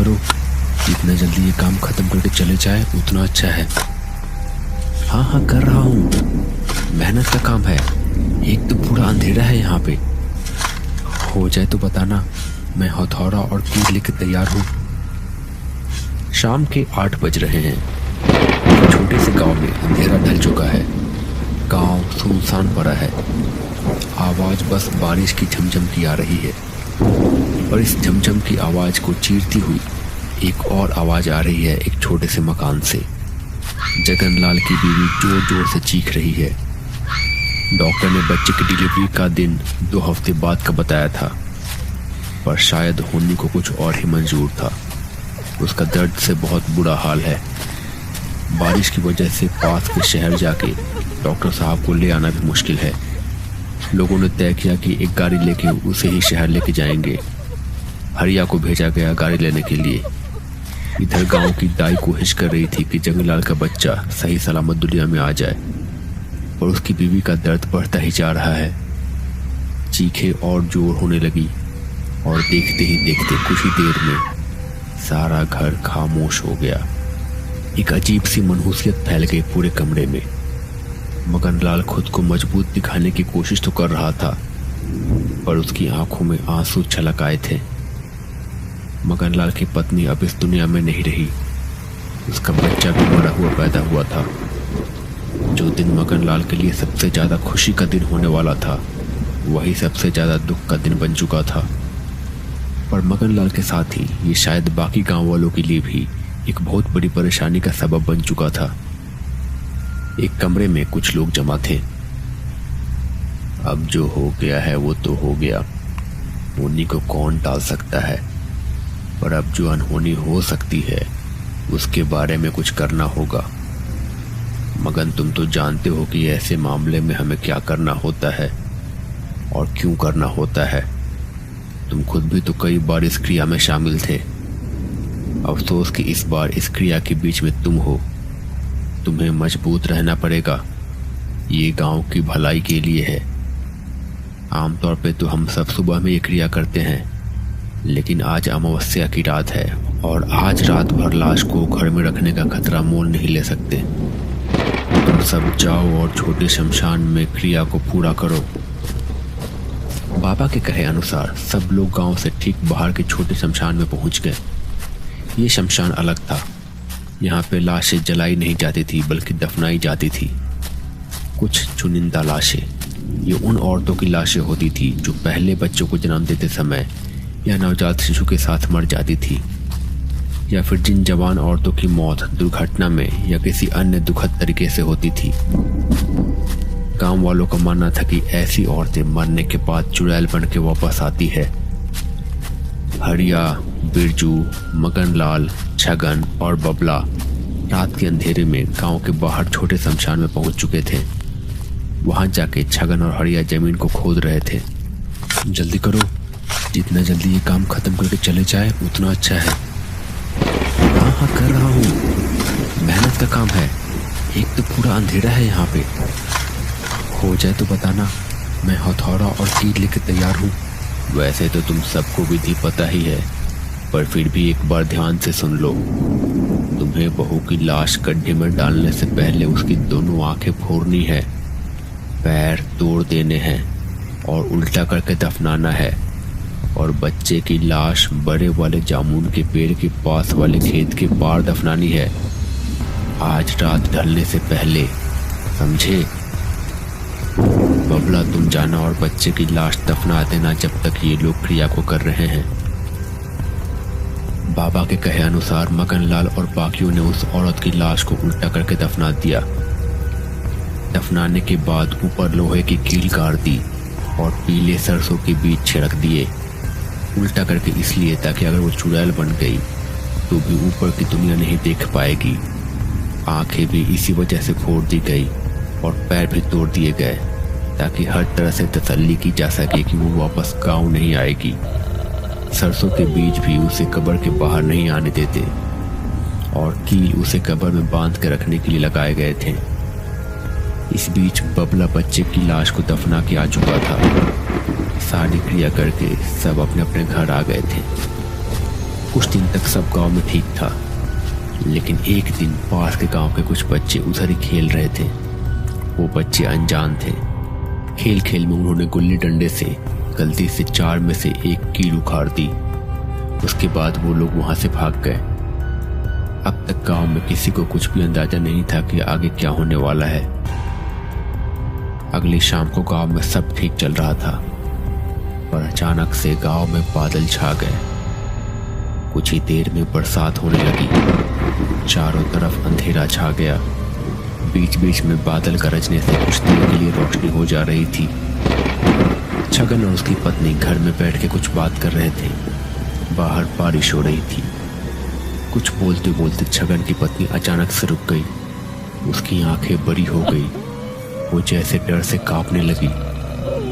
करो, जितना जल्दी ये काम खत्म करके चले जाए उतना अच्छा है। हाँ हाँ कर रहा हूँ, मेहनत का काम है। एक तो पूरा अंधेरा है यहाँ पे। हो जाए तो बताना, मैं हथौड़ा और तीर लेकर तैयार हूँ। शाम के 8 बज रहे हैं। छोटे से गांव में अंधेरा ढल चुका है। गांव सुनसान पड़ा है। आवाज बस बारिश की झमझम की आ रही है, और इस झमझम की आवाज को चीरती हुई एक और आवाज आ रही है एक छोटे से मकान से। जगनलाल की बीवी जोर जोर से चीख रही है। डॉक्टर ने बच्चे की डिलीवरी का दिन 2 हफ्ते बाद का बताया था, पर शायद होनी को कुछ और ही मंजूर था। उसका दर्द से बहुत बुरा हाल है। बारिश की वजह से पास के शहर जाके डॉक्टर साहब को ले आना भी मुश्किल है। लोगों ने तय किया कि एक गाड़ी लेके उसे ही शहर लेके जाएंगे। हरिया को भेजा गया गाड़ी लेने के लिए। इधर गांव की दाई कोशिश कर रही थी कि जंगलाल का बच्चा सही सलामत दुनिया में आ जाए, और उसकी बीवी का दर्द बढ़ता ही जा रहा है। चीखें और जोर होने लगी, और देखते ही देखते कुछ ही देर में सारा घर खामोश हो गया। एक अजीब सी मनहूसियत फैल गई पूरे कमरे में। मगनलाल खुद को मजबूत दिखाने की कोशिश तो कर रहा था, पर उसकी आंखों में आंसू छलक आए थे। मगनलाल की पत्नी अब इस दुनिया में नहीं रही। उसका बच्चा भी मरा हुआ पैदा हुआ था। जो दिन मगनलाल के लिए सबसे ज्यादा खुशी का दिन होने वाला था, वही सबसे ज्यादा दुख का दिन बन चुका था। पर मगनलाल के साथ ही ये शायद बाकी गांव वालों के लिए भी एक बहुत बड़ी परेशानी का सबब बन चुका था। एक कमरे में कुछ लोग जमा थे। अब जो हो गया है वो तो हो गया, उन्हीं को कौन टाल सकता है। पर अब जो अनहोनी हो सकती है उसके बारे में कुछ करना होगा। मगन, तुम तो जानते हो कि ऐसे मामले में हमें क्या करना होता है और क्यों करना होता है। तुम खुद भी तो कई बार इस क्रिया में शामिल थे। अफसोस कि इस बार इस क्रिया के बीच में तुम हो। तुम्हें मजबूत रहना पड़ेगा। ये गांव की भलाई के लिए है। आमतौर पे तो हम सब सुबह में ये क्रिया करते हैं, लेकिन आज अमावस्या की रात है, और आज रात भर लाश को घर में रखने का खतरा मोल नहीं ले सकते। तुम सब जाओ और छोटे शमशान में क्रिया को पूरा करो। बाबा के कहे अनुसार सब लोग गांव से ठीक बाहर के छोटे शमशान में पहुंच गए। ये शमशान अलग था। यहाँ पे लाशें जलाई नहीं जाती थी, बल्कि दफनाई जाती थी। कुछ चुनिंदा लाशें, ये उन औरतों की लाशें होती थी जो पहले बच्चों को जन्म देते समय या नवजात शिशु के साथ मर जाती थी, या फिर जिन जवान औरतों की मौत दुर्घटना में या किसी अन्य दुखद तरीके से होती थी। गांव वालों का मानना था कि ऐसी औरतें मरने के बाद चुड़ैल बन के वापस आती है। हरिया, बिरजू, मगनलाल, छगन और बबला रात के अंधेरे में गांव के बाहर छोटे शमशान में पहुंच चुके थे। वहां जाके छगन और हरिया जमीन को खोद रहे थे। जल्दी करो, जितना जल्दी ये काम खत्म करके चले जाए उतना अच्छा है। हाँ हाँ कर रहा हूँ, मेहनत का काम है। एक तो पूरा अंधेरा है यहाँ पे। हो जाए तो बताना, मैं हथौड़ा और तीर लेकर तैयार हूँ। वैसे तो तुम सबको विधि पता ही है, पर फिर भी एक बार ध्यान से सुन लो। तुम्हें बहू की लाश गड्ढे में डालने से पहले उसकी दोनों आंखें फोड़नी है, पैर तोड़ देने हैं और उल्टा करके दफनाना है, और बच्चे की लाश बड़े वाले जामुन के पेड़ के पास वाले खेत के पार दफनानी है, आज रात ढलने से पहले, समझे? बबला, तुम जाना और बच्चे की लाश दफना देना जब तक ये लोग क्रिया को कर रहे हैं। बाबा के कहे अनुसार मगनलाल और बाकियों ने उस औरत की लाश को उल्टा करके दफना दिया। दफनाने के बाद ऊपर लोहे की कील गाड़ दी और पीले सरसों के बीज छिड़क दिए। उल्टा करके इसलिए ताकि अगर वो चुड़ैल बन गई तो भी ऊपर की दुनिया नहीं देख पाएगी। आंखें भी इसी वजह से फोड़ दी गई और पैर भी तोड़ दिए गए, ताकि हर तरह से तसल्ली की जा सके कि वो वापस गांव नहीं आएगी। सरसों के बीज भी उसे कब्र के बाहर नहीं आने देते, और कील उसे कब्र में बांध के रखने के लिए लगाए गए थे। इस बीच बबला बच्चे की लाश को दफना के आ चुका था। सारी क्रिया करके सब अपने अपने घर आ गए थे। कुछ दिन तक सब गांव में ठीक था, लेकिन एक दिन पास के गांव के कुछ बच्चे उधर ही खेल रहे थे। वो बच्चे अनजान थे। खेल खेल में उन्होंने गुल्ली डंडे से गलती से 4 में से 1 कील उखाड़ दी। उसके बाद वो लोग वहां से भाग गए। अब तक गांव में किसी को कुछ भी अंदाजा नहीं था कि आगे क्या होने वाला है। अगली शाम को गांव में सब ठीक चल रहा था, पर अचानक से गांव में बादल छा गए। कुछ ही देर में बरसात होने लगी। चारों तरफ अंधेरा छा गया। बीच बीच में बादल गरजने से कुछ देर के लिए रोशनी हो जा रही थी। छगन और उसकी पत्नी घर में बैठ के कुछ बात कर रहे थे। बाहर बारिश हो रही थी। कुछ बोलते बोलते छगन की पत्नी अचानक से रुक गई। उसकी आंखें बड़ी हो गई। वो जैसे डर से कांपने लगी।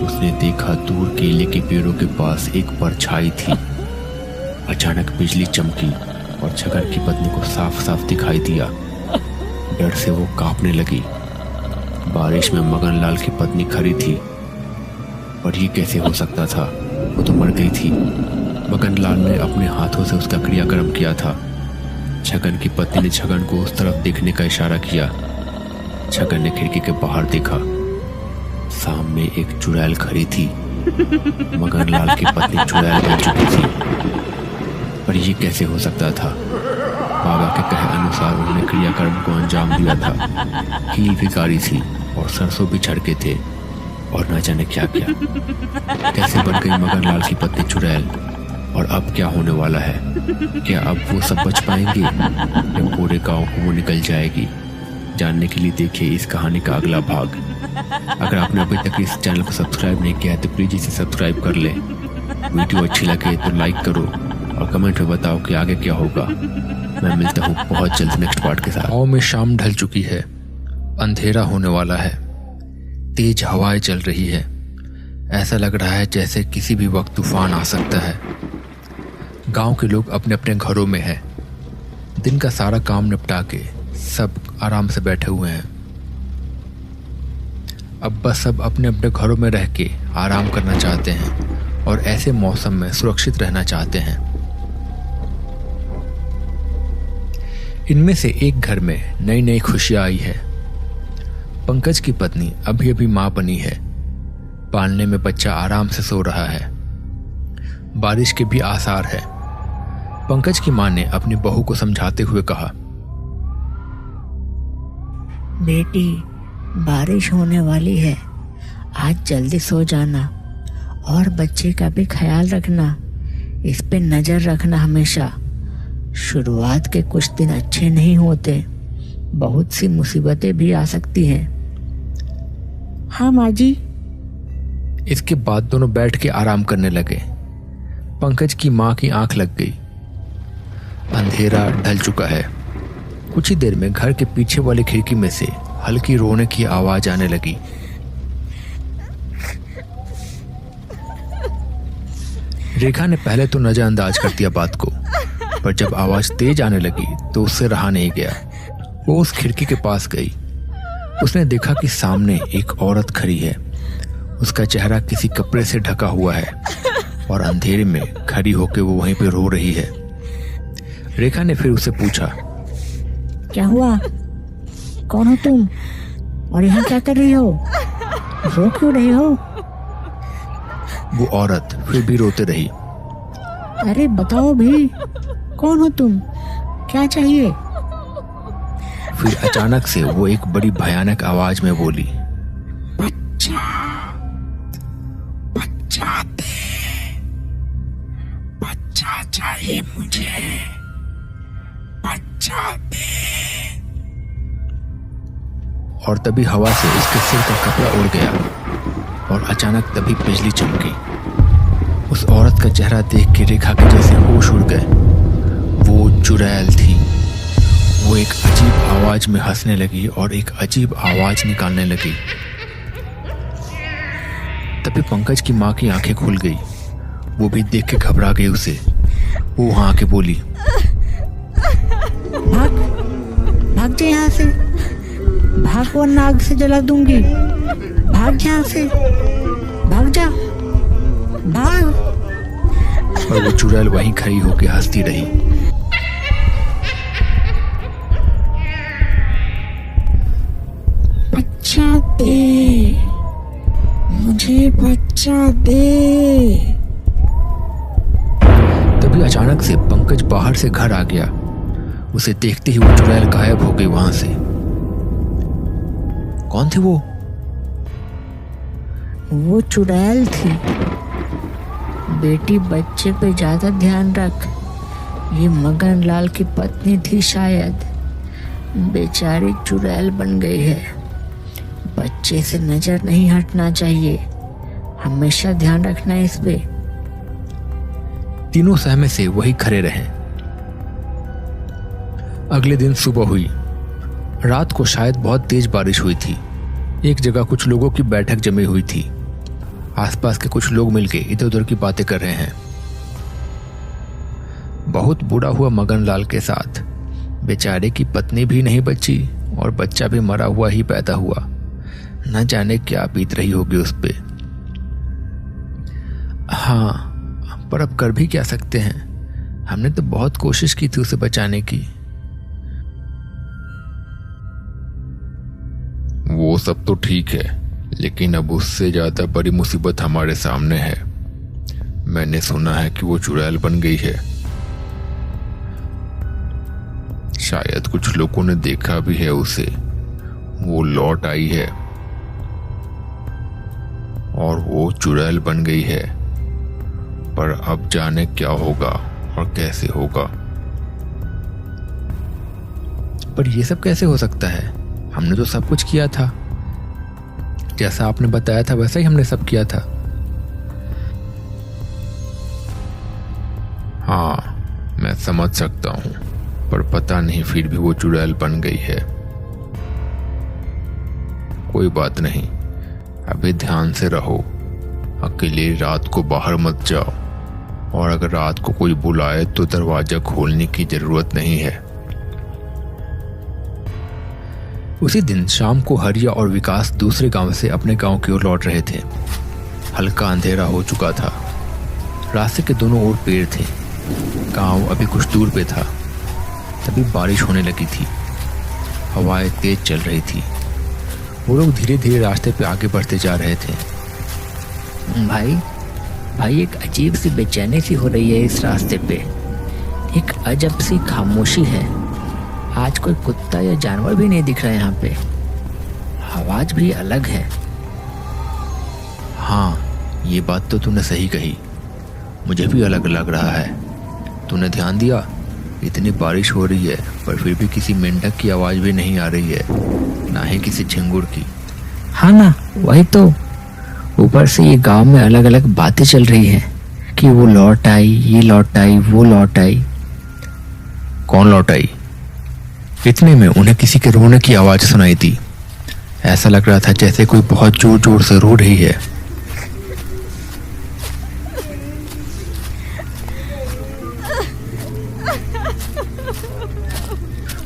उसने देखा दूर केले के पेड़ों के पास एक परछाई थी। अचानक बिजली चमकी और छगन की पत्नी को साफ साफ दिखाई दिया। डर से वो कांपने लगी। बारिश में मगनलाल की पत्नी खड़ी थी, पर ये कैसे हो सकता था? वो तो मर गई थी। मगनलाल ने अपने हाथों से उसका क्रियाक्रम किया था। छगन की पत्नी ने छगन को उस तरफ देखने का इशारा किया। छगन ने खिड़की के बाहर देखा। सामने एक चुड़ैल खड़ी थी। मगनलाल की पत्नी चुड़ैल बन चुकी थी। पर यह कैसे हो सकता था? बाबा के कहे अनुसार उन्होंने क्रियाक्रम को अंजाम दिया था। कील भी गाड़ी थी और सरसों भी छड़के थे और न जाने क्या क्या। कैसे बन गई मगनलाल की पत्नी चुड़ैल? और अब क्या होने वाला है? क्या अब वो सब बच पाएंगे या पूरे गांव को वो निकल जाएगी? जानने के लिए देखिए इस कहानी का अगला भाग। अगर आपने अभी तक इस चैनल को सब्सक्राइब नहीं किया है तो प्लीज इसे सब्सक्राइब कर ले। वीडियो अच्छी लगे तो लाइक करो और कमेंट में बताओ कि आगे क्या होगा। मैं मिलता हूँ बहुत जल्द नेक्स्ट पार्ट के साथ। गाँव में शाम ढल चुकी है। अंधेरा होने वाला है। तेज हवाएं चल रही है। ऐसा लग रहा है जैसे किसी भी वक्त तूफान आ सकता है। गांव के लोग अपने अपने घरों में हैं। दिन का सारा काम निपटा के सब आराम से बैठे हुए हैं। अब बस सब अपने अपने घरों में रह के आराम करना चाहते हैं और ऐसे मौसम में सुरक्षित रहना चाहते हैं। इनमें से एक घर में नई नई खुशियां आई है। पंकज की पत्नी अभी अभी मां बनी है। पालने में बच्चा आराम से सो रहा है। बारिश के भी आसार है। पंकज की मां ने अपनी बहू को समझाते हुए कहा, बेटी, बारिश होने वाली है, आज जल्दी सो जाना और बच्चे का भी ख्याल रखना। इस पे नजर रखना हमेशा। शुरुआत के कुछ दिन अच्छे नहीं होते, बहुत सी मुसीबतें भी आ सकती हैं। हाँ माँ जी। इसके बाद दोनों बैठ के आराम करने लगे। पंकज की मां की आंख लग गई। अंधेरा ढल चुका है। कुछ ही देर में घर के पीछे वाली खिड़की में से हल्की रोने की आवाज आने लगी। रेखा ने पहले तो नजरअंदाज कर दिया बात को, पर जब आवाज तेज आने लगी तो उससे रहा नहीं गया। वो उस खिड़की के पास गई। उसने देखा कि सामने एक औरत खड़ी है। उसका चेहरा किसी कपड़े से ढका हुआ है और अंधेरे में खड़ी होकर वो वहीं पे रो रही है। रेखा ने फिर उसे पूछा, क्या हुआ? कौन हो तुम और यहाँ क्या कर रही हो? रो क्यों रही हो? वो औरत फिर भी रोते रही। अरे बताओ भी, कौन हो तुम? क्या चाहिए? फिर अचानक से वो एक बड़ी भयानक आवाज में बोली, बच्चा, बच्चा दे, बच्चा चाहिए मुझे, बच्चा दे। और तभी हवा से उसके सिर का कपड़ा उड़ गया और अचानक तभी बिजली चमकी। उस औरत का चेहरा देख के रेखा के जैसे होश उड़ गए। वो चुड़ैल थी। वो एक अजीब आवाज में हंसने लगी और एक अजीब आवाज निकालने लगी। तभी पंकज की मां की आंखें खुल गई। वो भी देख के घबरा गई उसे। वो वहां आके बोली, भाग, भाग जा यहाँ से, भाग वरना आग से जला दूंगी। भाग यहाँ से, भाग जा, भाग। और वो चुड़ैल वहीं खड़ी होकर हंसती रही। बच्चा दे, मुझे बच्चा दे। तभी अचानक से पंकज बाहर से घर आ गया। उसे देखते ही वो चुड़ैल गायब हो गई वहां से। कौन थी वो? वो चुड़ैल थी। बेटी बच्चे पे ज्यादा ध्यान रख। ये मगन लाल की पत्नी थी शायद। बेचारी चुड़ैल बन गई है। बच्चे से नजर नहीं हटना चाहिए, हमेशा ध्यान रखना इस पे। तीनों सहमे से वही खड़े रहे। अगले दिन सुबह हुई। रात को शायद बहुत तेज बारिश हुई थी। एक जगह कुछ लोगों की बैठक जमी हुई थी। आसपास के कुछ लोग मिलकर इधर उधर की बातें कर रहे हैं। बहुत बुरा हुआ मगन लाल के साथ। बेचारे की पत्नी भी नहीं बची और बच्चा भी मरा हुआ ही पैदा हुआ। न जाने क्या बीत रही होगी उस पे। हाँ, पर अब कर भी क्या सकते हैं। हमने तो बहुत कोशिश की थी उसे बचाने की। वो सब तो ठीक है, लेकिन अब उससे ज्यादा बड़ी मुसीबत हमारे सामने है। मैंने सुना है कि वो चुड़ैल बन गई है। शायद कुछ लोगों ने देखा भी है उसे। वो लौट आई है और वो चुड़ैल बन गई है। पर अब जाने क्या होगा और कैसे होगा। पर ये सब कैसे हो सकता है? हमने तो सब कुछ किया था। जैसा आपने बताया था वैसा ही हमने सब किया था। हाँ, मैं समझ सकता हूँ, पर पता नहीं फिर भी वो चुड़ैल बन गई है। कोई बात नहीं, अभी ध्यान से रहो। अकेले रात को बाहर मत जाओ, और अगर रात को कोई बुलाए तो दरवाजा खोलने की जरूरत नहीं है। उसी दिन शाम को हरिया और विकास दूसरे गांव से अपने गांव की ओर लौट रहे थे। हल्का अंधेरा हो चुका था। रास्ते के दोनों ओर पेड़ थे। गांव अभी कुछ दूर पे था। तभी बारिश होने लगी थी। हवाएं तेज चल रही थी। वो लोग धीरे धीरे रास्ते पे आगे बढ़ते जा रहे थे। भाई एक अजीब सी बेचैनी सी हो रही है इस रास्ते पे। एक अजब सी खामोशी है। आज कोई कुत्ता या जानवर भी नहीं दिख रहा है यहाँ पे। आवाज भी अलग है। हाँ, ये बात तो तूने सही कही। मुझे भी अलग लग रहा है। तूने ध्यान दिया? इतनी बारिश हो रही है पर फिर भी किसी मेंढक की आवाज भी नहीं आ रही है, ना ही किसी झिंगुर की। हाँ ना, वही तो। ऊपर से ये गांव में अलग अलग बातें चल रही हैं कि वो लौट आई, ये लौट आई, वो लौट आई। कौन लौट आई? इतने में उन्हें किसी के रोने की आवाज सुनाई दी। ऐसा लग रहा था जैसे कोई बहुत जोर जोर से रो रही है।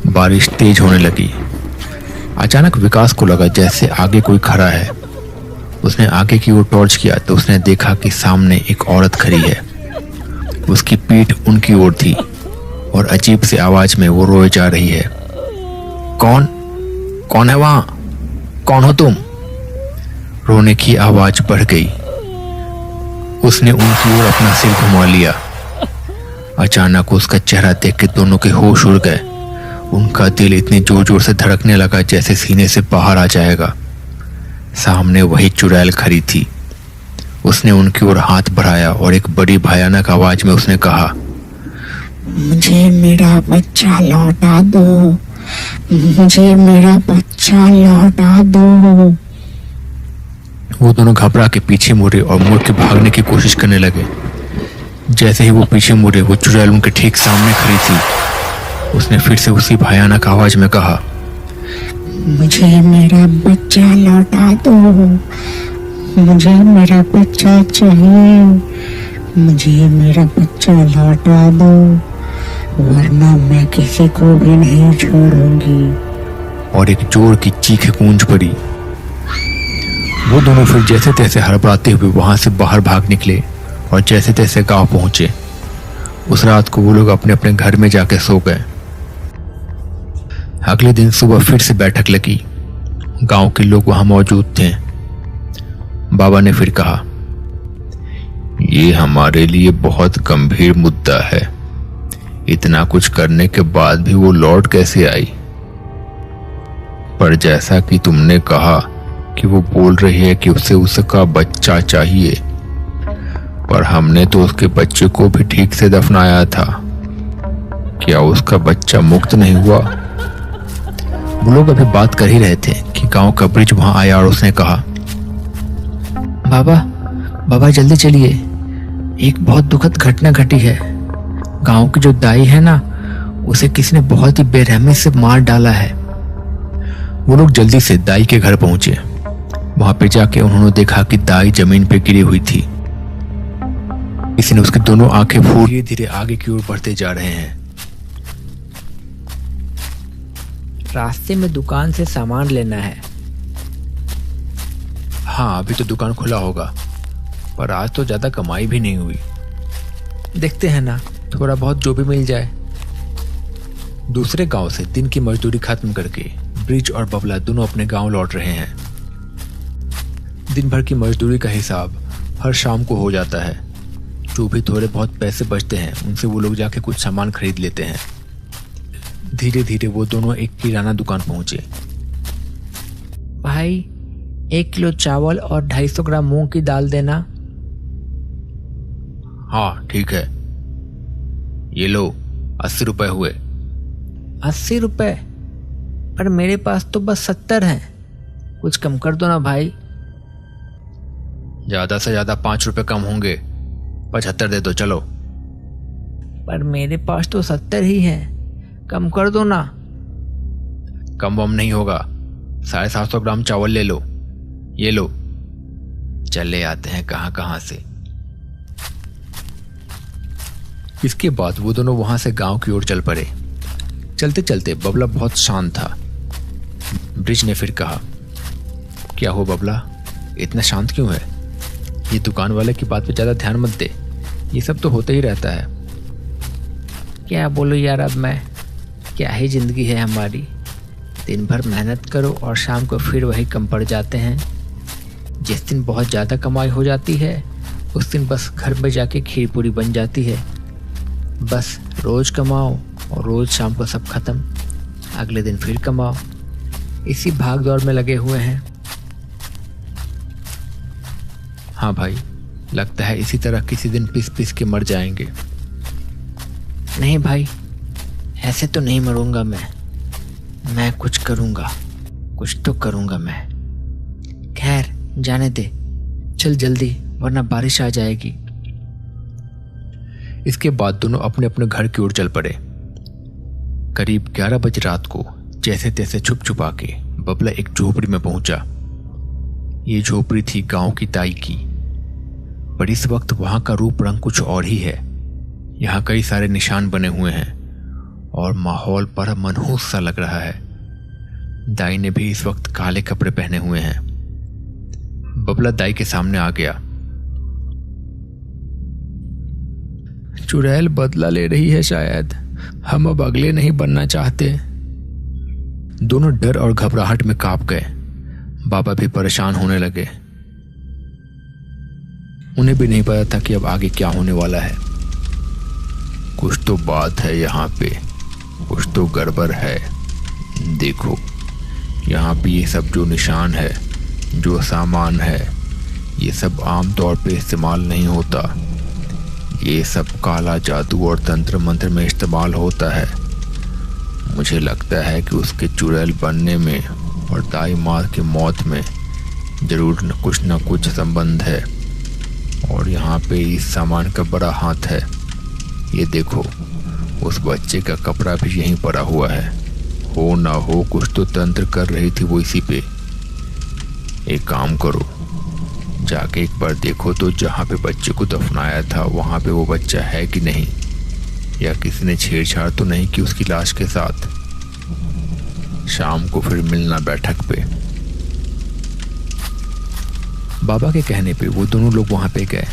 बारिश तेज होने लगी। अचानक विकास को लगा जैसे आगे कोई खड़ा है। उसने आगे की ओर टॉर्च किया तो उसने देखा कि सामने एक औरत खड़ी है। उसकी पीठ उनकी ओर थी और अजीब सी आवाज में वो रोए जा रही है। कौन है वहां? कौन हो तुम? रोने की आवाज बढ़ गई। उसने उनकी ओर अपना सिर घुमा लिया। अचानक उसका चेहरा देख के दोनों के होश उड़ गए। उनका दिल इतनी जोर जोर से धड़कने लगा जैसे सीने से बाहर आ जाएगा। सामने वही चुड़ैल खड़ी थी। उसने उनकी ओर हाथ बढ़ाया और एक बड़ी भयानक आवाज में उसने कहा, मुझे मेरा बच्चा लौटा दो, मुझे मेरा बच्चा लौटा दो। वो दोनों घबरा के पीछे मुड़े और मुड़ के भागने की कोशिश करने लगे। जैसे ही वो पीछे मुड़े वो चुड़ैल उनके ठीक सामने खड़ी थी। उसने फिर से उसी भयानक आवाज में कहा, मुझे मेरा बच्चा लौटा दो, मुझे मेरा बच्चा चाहिए, मुझे मेरा बच्चा लौटा दो, वरना मैं किसी को भी नहीं छोड़ूंगी। और एक जोर की चीख गूंज पड़ी। वो दोनों फिर जैसे तैसे हड़बड़ाते हुए वहां से बाहर भाग निकले और जैसे तैसे गांव पहुंचे। उस रात को वो लोग अपने अपने घर में जाके सो गए। अगले दिन सुबह फिर से बैठक लगी। गांव के लोग वहां मौजूद थे। बाबा ने फिर कहा, ये हमारे लिए बहुत गंभीर मुद्दा है। इतना कुछ करने के बाद भी वो लौट कैसे आई? पर जैसा कि तुमने कहा कि वो बोल रही है कि उसे उसका बच्चा चाहिए, पर हमने तो उसके बच्चे को भी ठीक से दफनाया था। क्या उसका बच्चा मुक्त नहीं हुआ? वो लोग अभी बात कर ही रहे थे कि गांव का ब्रिज वहां आया और उसने कहा, बाबा जल्दी चलिए, एक बहुत दुखद घटना घटी है। गांव की जो दाई है ना, उसे किसी ने बहुत ही बेरहमी से मार डाला है। वो लोग जल्दी से दाई के घर पहुंचे। वहां पे जाके उन्होंने देखा कि दाई जमीन पे गिरी हुई थी। किसी ने उसकी दोनों आंखें फोड़ धीरे धीरे आगे की ओर बढ़ते जा रहे हैं। रास्ते में दुकान से सामान लेना है। हाँ, अभी तो दुकान खुला होगा, पर आज तो ज्यादा कमाई भी नहीं हुई। देखते हैं ना, थोड़ा बहुत जो भी मिल जाए। दूसरे गांव से दिन की मजदूरी खत्म करके ब्रिज और बबला दोनों अपने गांव लौट रहे हैं। दिन भर की मजदूरी का हिसाब हर शाम को हो जाता है। जो भी थोड़े बहुत पैसे बचते हैं उनसे वो लोग जाके कुछ सामान खरीद लेते हैं। धीरे धीरे वो दोनों एक किराना दुकान पहुंचे। भाई 1 किलो चावल और 250 ग्राम मूंग की दाल देना। हाँ ठीक है, ये लो 80 रुपए हुए। 80 रुपए? पर मेरे पास तो बस 70 हैं। कुछ कम कर दो ना भाई। ज्यादा से ज्यादा 5 रुपए कम होंगे। 75 दे दो, चलो। पर मेरे पास तो 70 ही हैं, कम कर दो ना। कम वम नहीं होगा। 750 ग्राम चावल ले लो, ये लो। चले आते हैं कहां कहां से। इसके बाद वो दोनों वहां से गांव की ओर चल पड़े। चलते चलते बबला बहुत शांत था। ब्रिज ने फिर कहा, क्या हो बबला, इतना शांत क्यों है? ये दुकान वाले की बात पे ज्यादा ध्यान मत दे, ये सब तो होता ही रहता है। क्या बोलो यार, अब मैं, क्या ही जिंदगी है हमारी। दिन भर मेहनत करो और शाम को फिर वही कम पड़ जाते हैं। जिस दिन बहुत ज़्यादा कमाई हो जाती है उस दिन बस घर में जाके खीर पूरी बन जाती है। बस रोज़ कमाओ और रोज़ शाम को सब खत्म, अगले दिन फिर कमाओ। इसी भाग दौड़ में लगे हुए हैं। हाँ भाई, लगता है इसी तरह किसी दिन पिस पिस के मर जाएंगे। नहीं भाई, ऐसे तो नहीं मरूंगा मैं कुछ करूंगा, कुछ तो करूंगा मैं। खैर जाने दे, चल जल्दी वरना बारिश आ जाएगी। इसके बाद दोनों अपने अपने घर की ओर चल पड़े। करीब 11 बजे रात को जैसे तैसे छुप छुपा के बबला एक झोपड़ी में पहुंचा। ये झोपड़ी थी गांव की ताई की, पर इस वक्त वहां का रूप रंग कुछ और ही है। यहाँ कई सारे निशान बने हुए हैं और माहौल बड़ा मनहूस सा लग रहा है। दाई ने भी इस वक्त काले कपड़े पहने हुए हैं। बबला दाई के सामने आ गया। चुड़ैल बदला ले रही है शायद, हम अब अगले नहीं बनना चाहते। दोनों डर और घबराहट में कांप गए। बाबा भी परेशान होने लगे। उन्हें भी नहीं पता था कि अब आगे क्या होने वाला है। कुछ तो बात है यहाँ पे, कुछ तो गड़बड़ है। देखो यहाँ पे ये सब जो निशान है, जो सामान है, ये सब आम तौर पे इस्तेमाल नहीं होता। ये सब काला जादू और तंत्र मंत्र में इस्तेमाल होता है। मुझे लगता है कि उसके चुड़ैल बनने में और दाई माँ की मौत में जरूर न कुछ संबंध है। और यहाँ पे इस सामान का बड़ा हाथ है। ये देखो, उस बच्चे का कपड़ा भी यहीं पड़ा हुआ है। हो ना हो कुछ तो तंत्र कर रही थी वो इसी पे। एक काम करो, जाके एक बार देखो तो जहाँ पे बच्चे को दफनाया था वहाँ पे वो बच्चा है कि नहीं, या किसी ने छेड़छाड़ तो नहीं की उसकी लाश के साथ। शाम को फिर मिलना बैठक पे। बाबा के कहने पे वो दोनों लोग वहां पे गए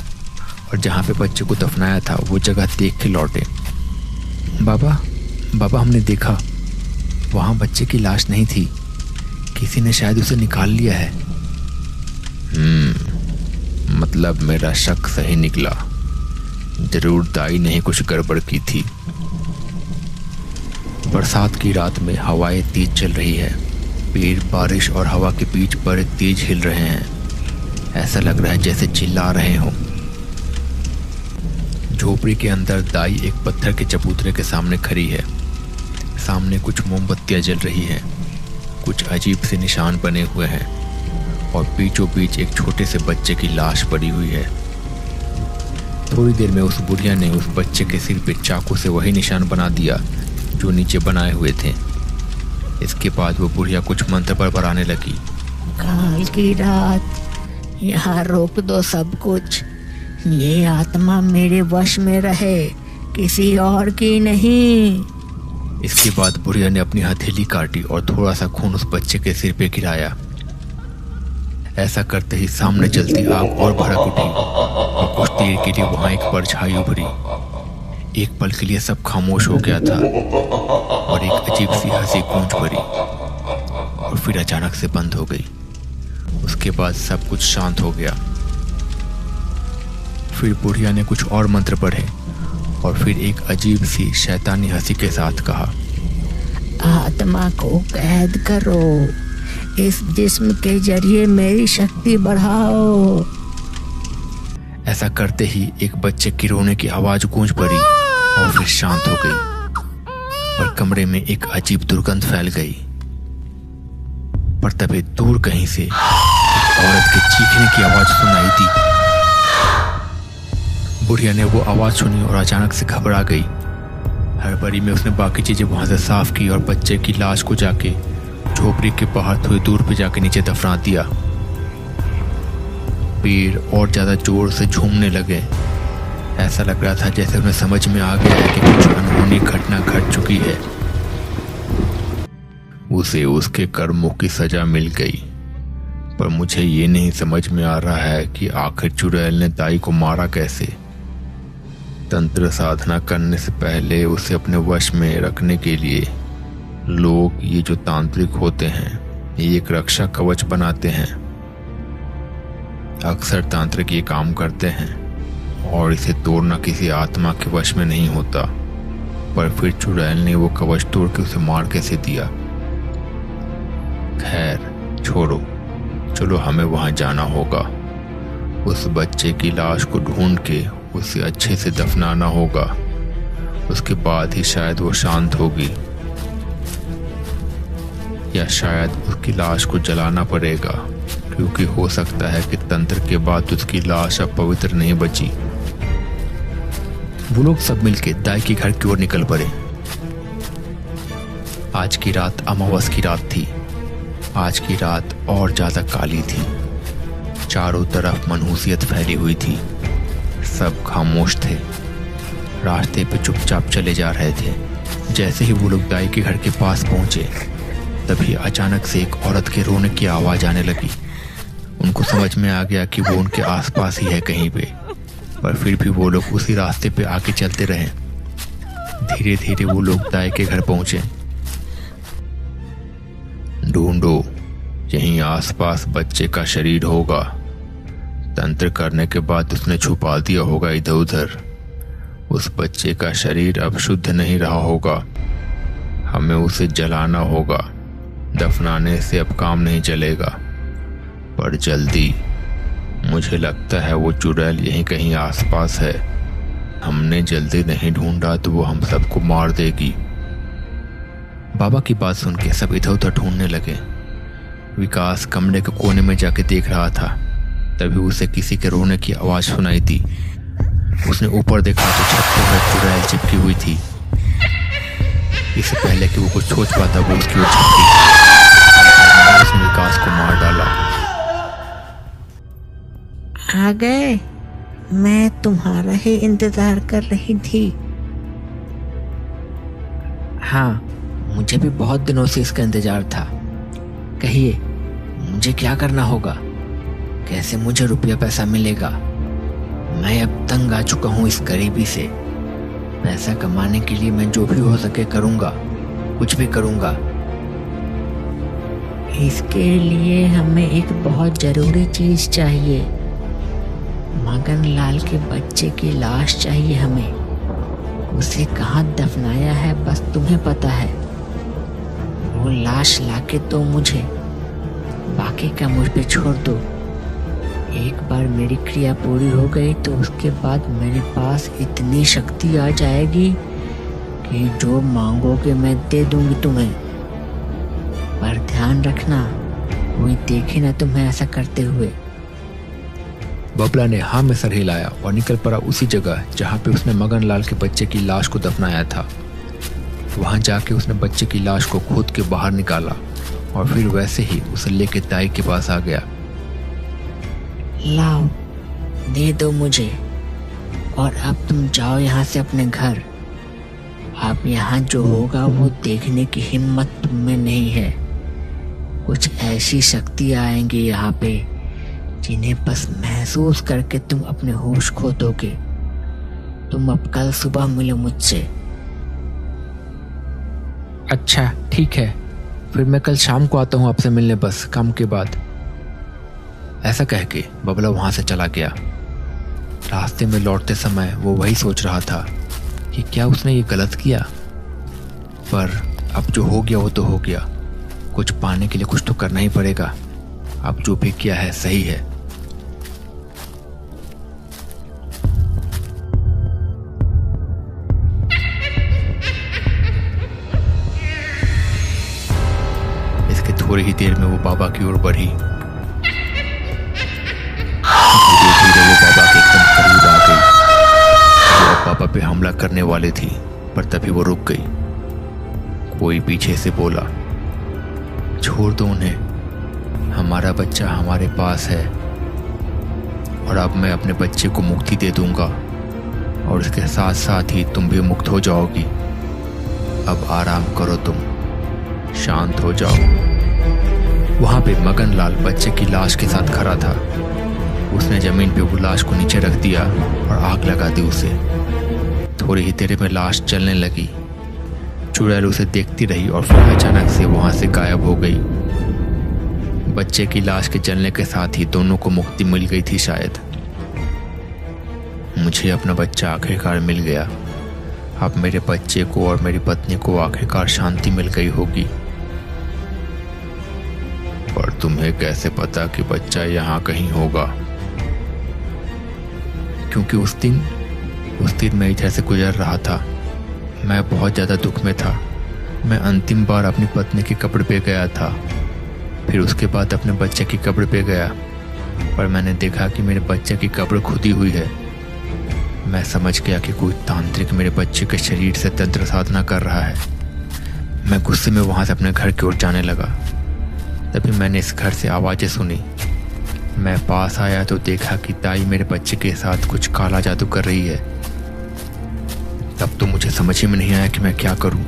और जहाँ पे बच्चे को दफनाया था वो जगह देख के लौटे। बाबा हमने देखा, वहाँ बच्चे की लाश नहीं थी, किसी ने शायद उसे निकाल लिया है। मतलब मेरा शक सही निकला, जरूर दाई ने ही कुछ गड़बड़ की थी। बरसात की रात में हवाएं तेज चल रही है, पेड़ बारिश और हवा के बीच बड़े तेज हिल रहे हैं, ऐसा लग रहा है जैसे चिल्ला रहे हों। झोपड़ी के अंदर दाई एक पत्थर के चबूतरे के सामने खड़ी है। सामने कुछ मोमबत्तियां जल रही हैं, कुछ अजीब से निशान बने हुए हैं और बीचों बीच एक छोटे से बच्चे की लाश पड़ी हुई है। थोड़ी देर में उस बुढ़िया ने उस बच्चे के सिर पे चाकू से वही निशान बना दिया जो नीचे बनाए हुए थे। इसके बाद वो बुढ़िया कुछ मंत्र बड़बड़ाने लगी। काल की रात, यहाँ रोक दो सब कुछ, ये आत्मा मेरे वश में रहे, किसी और की नहीं। इसके बाद बुढ़िया ने अपनी हथेली काटी और थोड़ा सा खून उस बच्चे के सिर पे गिराया। ऐसा करते ही सामने जलती आग और भड़क उठी और कुछ देर के लिए वहां एक परछाई उभरी। एक पल के लिए सब खामोश हो गया था और एक अजीब सी हंसी गूंज पड़ी और फिर अचानक से बंद हो गई। उसके बाद सब कुछ शांत हो गया। फिर बुढ़िया ने कुछ और मंत्र पढ़े और फिर एक अजीब सी शैतानी हंसी के साथ कहा, आत्मा को कैद करो, इस जिस्म के जरिए मेरी शक्ति बढ़ाओ। ऐसा करते ही एक बच्चे की रोने की आवाज गूंज पड़ी और फिर शांत हो गई और कमरे में एक अजीब दुर्गंध फैल गई। पर तभी दूर कहीं से एक औरत के चीखने की आवाज सुनाई दी। बुढ़िया ने वो आवाज सुनी और अचानक से घबरा गई। हड़बड़ी में उसने बाकी चीजें वहां से साफ की और बच्चे की लाश को जाके झोपड़ी के बाहर थोड़ी दूर पे जाके नीचे दफना दिया। पेड़ और ज्यादा जोर से झूमने लगे। ऐसा लग रहा था जैसे उन्हें समझ में आ गया है कि कुछ अनहोनी घटना घट चुकी है। उसे उसके कर्मों की सजा मिल गई, पर मुझे ये नहीं समझ में आ रहा है कि आखिर चुड़ैल ने दाई को मारा कैसे। तंत्र साधना करने से पहले उसे अपने वश में रखने के लिए लोग, ये जो तांत्रिक होते हैं, ये एक रक्षा कवच बनाते हैं। अक्सर तांत्रिक ये काम करते हैं और इसे तोड़ना किसी आत्मा के वश में नहीं होता। पर फिर चुड़ैल ने वो कवच तोड़ के उसे मार कैसे दिया। खैर छोड़ो, चलो हमें वहां जाना होगा। उस बच्चे की लाश को ढूंढ के उसे अच्छे से दफनाना होगा, उसके बाद ही शायद वो शांत होगी, या शायद उसकी लाश को जलाना पड़ेगा, क्योंकि हो सकता है कि तंत्र के बाद उसकी लाश अब पवित्र नहीं बची। वो लोग सब मिलके दाई के घर की ओर निकल पड़े। आज की रात अमावस की रात थी। आज की रात और ज्यादा काली थी। चारों तरफ मनहूसियत फैली हुई थी। सब खामोश थे, रास्ते पे चुपचाप चले जा रहे थे। जैसे ही वो लोग दाई के घर के पास पहुंचे, तभी अचानक से एक औरत के रोने की आवाज आने लगी। उनको समझ में आ गया कि वो उनके आसपास ही है कहीं पे, पर फिर भी वो लोग उसी रास्ते पे आके चलते रहे। धीरे धीरे वो लोग दाई के घर पहुंचे। ढूंढो, यहीं आसपास बच्चे का शरीर होगा। तंत्र करने के बाद उसने छुपा दिया होगा इधर उधर। उस बच्चे का शरीर अब शुद्ध नहीं रहा होगा, हमें उसे जलाना होगा। दफनाने से अब काम नहीं चलेगा, पर जल्दी। मुझे लगता है वो चुड़ैल यहीं कहीं आसपास है। हमने जल्दी नहीं ढूंढा तो वो हम सबको मार देगी। बाबा की बात सुन के सब इधर उधर ढूंढने लगे। विकास कमरे के कोने में जाके देख रहा था, तभी उसे किसी के रोने की आवाज सुनाई दी। उसने ऊपर देखा तो छत पर चुड़ैल चिपकी हुई थी। इससे पहले कि वो कुछ सोच पाता, वो उसकी ओर चिपकी। उसने विकास को मार डाला। आ गए? मैं तुम्हारा ही इंतजार कर रही थी। हाँ, मुझे भी बहुत दिनों से इसका इंतजार था। कहिए, मुझे क्या करना होगा? कैसे मुझे रुपया पैसा मिलेगा? मैं अब तंग आ चुका हूँ इस गरीबी से। पैसा कमाने के लिए मैं जो भी हो सके करूँगा, कुछ भी करूँगा। इसके लिए हमें एक बहुत ज़रूरी चीज़ चाहिए। मगन लाल के बच्चे की लाश चाहिए हमें। उसे कहाँ दफनाया है बस तुम्हें पता है। वो लाश लाके दो मुझे, बाकी का मुझ पे छोड़ दो। एक बार मेरी क्रिया पूरी हो गई तो उसके बाद मेरे पास इतनी शक्ति आ जाएगी कि जो मांगोगे मैं दे दूंगी तुम्हें। पर ध्यान रखना कोई देखे ना तुम्हें ऐसा करते हुए। बबला ने हाँ में सर हिलाया और निकल पड़ा उसी जगह जहाँ पे उसने मगन लाल के बच्चे की लाश को दफनाया था। वहां जाके उसने बच्चे की लाश को खोद के बाहर निकाला और फिर वैसे ही उसे लेके ताई के पास आ गया। लाओ, दे दो मुझे, और अब तुम जाओ यहाँ से अपने घर। अब यहाँ जो होगा वो देखने की हिम्मत तुम में नहीं है। कुछ ऐसी शक्ति आएंगी यहाँ पे जिन्हें बस महसूस करके तुम अपने होश खो दोगे। तुम अब कल सुबह मिलो मुझसे। अच्छा ठीक है, फिर मैं कल शाम को आता हूँ आपसे मिलने, बस काम के बाद। ऐसा कह के बबला वहां से चला गया। रास्ते में लौटते समय वो वही सोच रहा था कि क्या उसने ये गलत किया, पर अब जो हो गया वो तो हो गया। कुछ पाने के लिए कुछ तो करना ही पड़ेगा। अब जो भी किया है सही है। इसके थोड़ी ही देर में वो बाबा की ओर बढ़ी। धीरे-धीरे वो बाबा के एकदम करीब आ गई। वो बाबा पे हमला करने वाले थी, पर तभी वो रुक गई। कोई पीछे से बोला, छोड़ दो उन्हें, हमारा बच्चा हमारे पास है और अब मैं अपने बच्चे को मुक्ति दे दूंगा और इसके साथ साथ ही तुम भी मुक्त हो जाओगी। अब आराम करो, तुम शांत हो जाओ। वहां पे मगन लाल बच्चे की लाश के साथ खड़ा था। उसने जमीन पे वो लाश को नीचे रख दिया और आग लगा दी उसे। थोड़ी ही देर में लाश जलने लगी। चुड़ैल उसे देखती रही और फिर अचानक से वहां से गायब हो गई। बच्चे की लाश के जलने के साथ ही दोनों को मुक्ति मिल गई थी शायद। मुझे अपना बच्चा आखिरकार मिल गया। अब मेरे बच्चे को और मेरी पत्नी को आखिरकार शांति मिल गई होगी। पर तुम्हें कैसे पता कि बच्चा यहाँ कहीं होगा? क्योंकि उस दिन मैं इधर से गुजर रहा था। मैं बहुत ज़्यादा दुख में था। मैं अंतिम बार अपनी पत्नी की कब्र पे गया था, फिर उसके बाद अपने बच्चे की कब्र पे गया, पर मैंने देखा कि मेरे बच्चे की कब्र खुदी हुई है। मैं समझ गया कि कोई तांत्रिक मेरे बच्चे के शरीर से तंत्र साधना कर रहा है। मैं गुस्से में वहाँ से अपने घर की ओर जाने लगा। तभी मैंने इस घर से आवाज़ें सुनी। मैं पास आया तो देखा कि ताई मेरे बच्चे के साथ कुछ काला जादू कर रही है। तब तो मुझे समझ ही में नहीं आया कि मैं क्या करूं।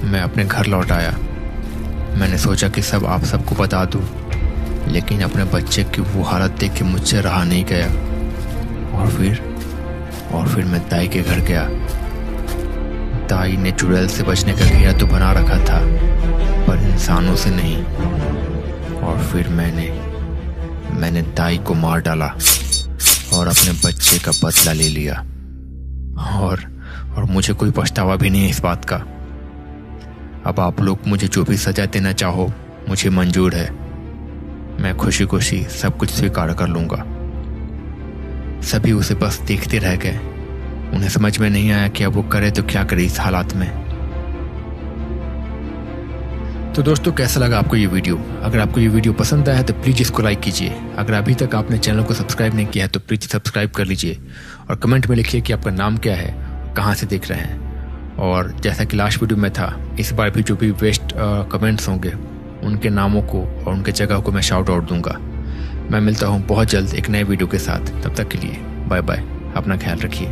मैं अपने घर लौट आया। मैंने सोचा कि सब आप सबको बता दूं, लेकिन अपने बच्चे की वो हालत देख के मुझसे रहा नहीं गया। और फिर मैं ताई के घर गया। ताई ने चुड़ैल से बचने का घेरा तो बना रखा था, पर इंसानों से नहीं। और फिर मैंने ताई को मार डाला और अपने बच्चे का बदला ले लिया। और मुझे कोई पछतावा भी नहीं है इस बात का। अब आप लोग मुझे जो भी सजा देना चाहो मुझे मंजूर है। मैं खुशी खुशी सब कुछ स्वीकार कर लूंगा। सभी उसे बस देखते रह गए। उन्हें समझ में नहीं आया कि अब वो करे तो क्या करे इस हालात में। तो दोस्तों, कैसा लगा आपको ये वीडियो? अगर आपको ये वीडियो पसंद आया है तो प्लीज़ इसको लाइक कीजिए। अगर अभी तक आपने चैनल को सब्सक्राइब नहीं किया है तो प्लीज़ सब्सक्राइब कर लीजिए और कमेंट में लिखिए कि आपका नाम क्या है, कहाँ से देख रहे हैं। और जैसा कि लास्ट वीडियो में था, इस बार भी जो भी बेस्ट कमेंट्स होंगे उनके नामों को और उनके जगह को मैं शाउट आउट दूंगा। मैं मिलता हूँ बहुत जल्द एक नए वीडियो के साथ। तब तक के लिए बाय बाय। अपना ख्याल रखिए।